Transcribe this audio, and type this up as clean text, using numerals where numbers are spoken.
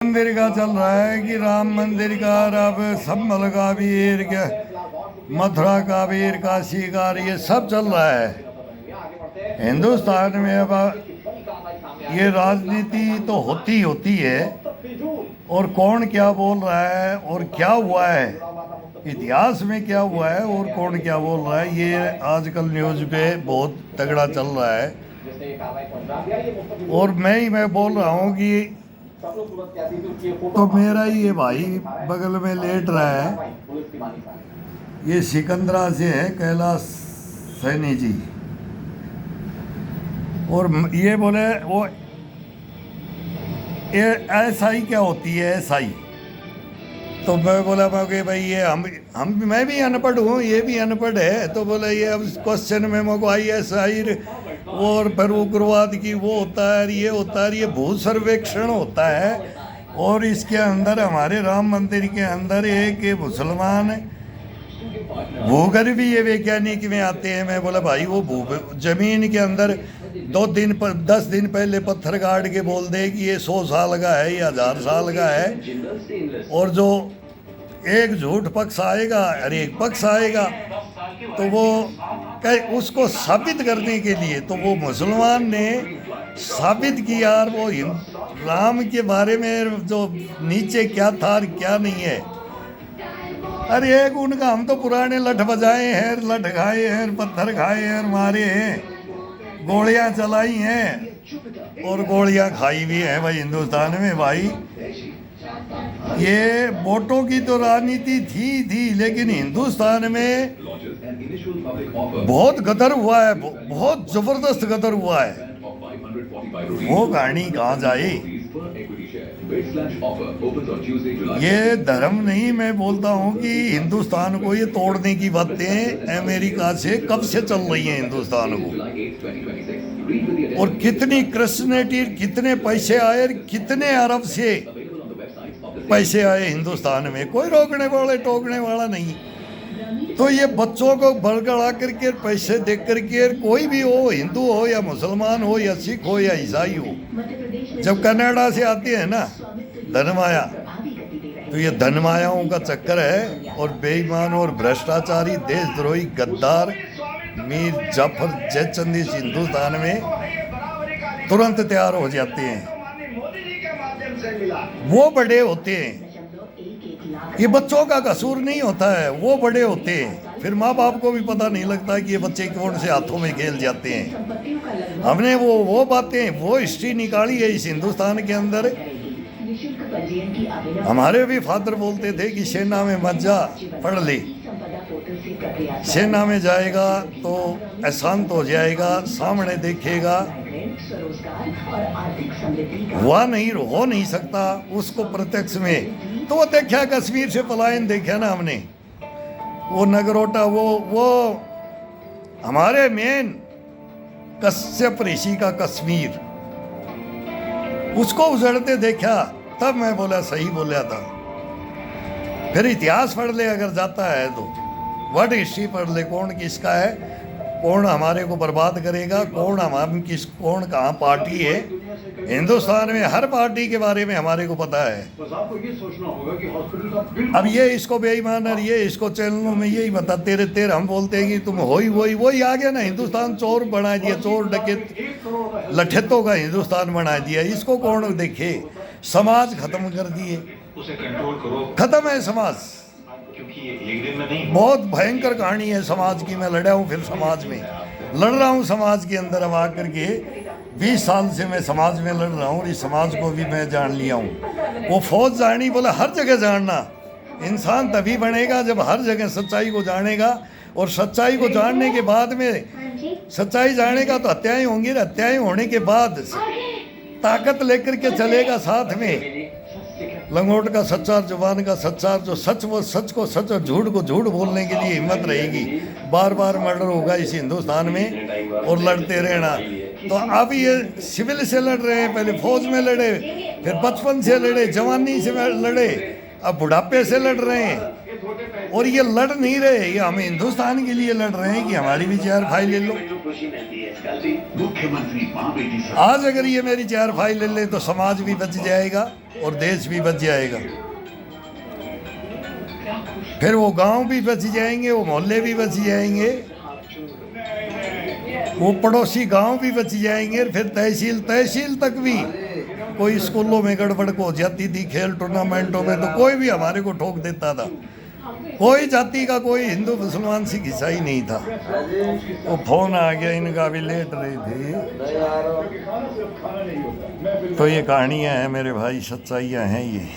मंदिर का चल रहा है कि राम मंदिर का अब संभल का वीर के मथुरा का वीर काशी का ये सब चल रहा है हिंदुस्तान में। अब ये राजनीति तो होती है और कौन क्या बोल रहा है और क्या हुआ है इतिहास में क्या हुआ है और कौन क्या बोल रहा है ये आजकल न्यूज़ पे बहुत तगड़ा चल रहा है। और मैं बोल रहा हूँ कि तो मेरा ही ये भाई बगल में लेट रहा है, ये सिकंदरा से है कैलाश सैनी जी। और ये बोले वो ये एसआई क्या होती है एसआई। तो मैं बोला कि भाई ये हम मैं भी अनपढ़ हूँ ये भी अनपढ़ है। तो बोले ये अब क्वेश्चन में मुझको ISI और फिर उग्रवाद की वो होता है ये होता है ये भू सर्वेक्षण होता है। और इसके अंदर हमारे राम मंदिर के अंदर एक मुसलमान भूगर्भीय ये वैज्ञानिक में आते हैं। मैं बोला भाई वो जमीन के अंदर 10 दिन पहले पत्थर गाड़ के बोल दे कि ये 100 साल का है या 1000 साल का है और जो एक झूठ पक्ष आएगा और एक पक्ष आएगा तो वो उसको साबित करने के लिए तो वो मुसलमान ने साबित किया यार वो राम के बारे में जो नीचे क्या था और क्या नहीं है। अरे एक उनका हम तो पुराने लठ बजाए हैं लठ खाए हैं पत्थर खाए हैं मारे हैं गोलियां चलाई हैं और गोलियां खाई भी हैं भाई हिंदुस्तान में। भाई ये वोटों की तो राजनीति थी लेकिन हिंदुस्तान में बहुत गदर हुआ है, बहुत जबरदस्त गदर हुआ है। वो कहानी कहाँ जाए। ये धर्म नहीं, मैं बोलता हूँ कि हिंदुस्तान को ये तोड़ने की बातें अमेरिका से कब से चल रही हैं हिंदुस्तान को। और कितनी क्रस्नेटी कितने पैसे आए कितने अरब से पैसे आए हिंदुस्तान में, कोई रोकने वाले टोकने वाला नहीं। तो ये बच्चों को बड़गड़ा करके पैसे दे करके कोई भी हो हिंदू हो या मुसलमान हो या सिख हो या ईसाई हो, जब कनाडा से आते हैं ना धनमाया तो ये धनमायाओं का चक्कर है। और बेईमान और भ्रष्टाचारी देशद्रोही गद्दार मीर जाफर जयचंद इस हिंदुस्तान में तुरंत तैयार हो जाते हैं। वो बड़े होते हैं, ये बच्चों का कसूर नहीं होता है, वो बड़े होते हैं। फिर माँ बाप को भी पता नहीं लगता कि ये बच्चे कौन से हाथों में खेल जाते हैं। हमने वो बातें वो हिस्ट्री निकाली है इस हिंदुस्तान के अंदर। हमारे भी फादर बोलते थे कि सेना में मत जा पढ़ ले, सेना में जाएगा तो अशांत हो जाएगा, सामने देखेगा वह नहीं हो नहीं सकता उसको प्रत्यक्ष में। तो वो देखा कश्मीर से पलायन देखा ना हमने, वो नगरोटा वो हमारे मेन कश्यप ऋषि का कश्मीर उसको उजड़ते देखा। तब मैं बोला सही बोला था। फिर इतिहास पढ़ ले अगर जाता है तो वर्ल्ड हिस्ट्री पढ़ ले, कौन किसका है, कौन हमारे को बर्बाद करेगा, कौन कहाँ पार्टी है। हिंदुस्तान में हर पार्टी के बारे में हमारे को पता है। अब ये इसको बेईमान और ये इसको चैनलों में यही बताते रहते हम बोलते हैं कि तुम वही आ गया ना। हिंदुस्तान चोर बना दिया, चोर डकैत लठेतों का हिंदुस्तान बना दिया। इसको कौन देखे। समाज खत्म कर दिए, खत्म है समाज। बहुत भयंकर कहानी है समाज की। मैं लड़ा हूँ, फिर समाज में लड़ रहा हूँ। समाज के अंदर अब आकर के 20 साल से मैं समाज में लड़ रहा हूँ। इस समाज को भी मैं जान लिया हूँ। वो फौज जानी बोला हर जगह जानना। इंसान तभी बनेगा जब हर जगह सच्चाई को जानेगा। और सच्चाई को जानने के बाद में सच्चाई जानेगा तो हत्याएं होंगी। हत्याएं होने के बाद ताकत लेकर के चलेगा साथ में। लंगोट का सच्चा, जुबान का सच्चा, जो सच वो सच को सच और झूठ को झूठ बोलने के लिए हिम्मत रहेगी। बार बार मर्डर होगा इस हिंदुस्तान में और लड़ते रहना। तो अब ये सिविल से लड़ रहे हैं, पहले फौज में लड़े, फिर बचपन से लड़े, जवानी से लड़े, अब बुढ़ापे से लड़ रहे हैं। और ये लड़ नहीं रहे, ये हम हिंदुस्तान के लिए लड़ रहे हैं कि हमारी भी चार फाइल ले लो। आज अगर ये मेरी चार फाइल ले ले तो समाज भी बच जाएगा। और देश भी बच जाएगा। फिर वो गांव भी बच जाएंगे, वो मोहल्ले भी बच जाएंगे, वो पड़ोसी गांव भी बच जाएंगे। फिर तहसील तक भी कोई स्कूलों में गड़बड़ को हो जाती थी, खेल टूर्नामेंटों में, तो कोई भी हमारे को ठोक देता था। कोई जाति का, कोई हिंदू मुसलमान सिख ईसाई नहीं था। वो फोन आ गया, इनका भी लेट रही थी। तो ये कहानियां हैं मेरे भाई, सच्चाइयां हैं ये।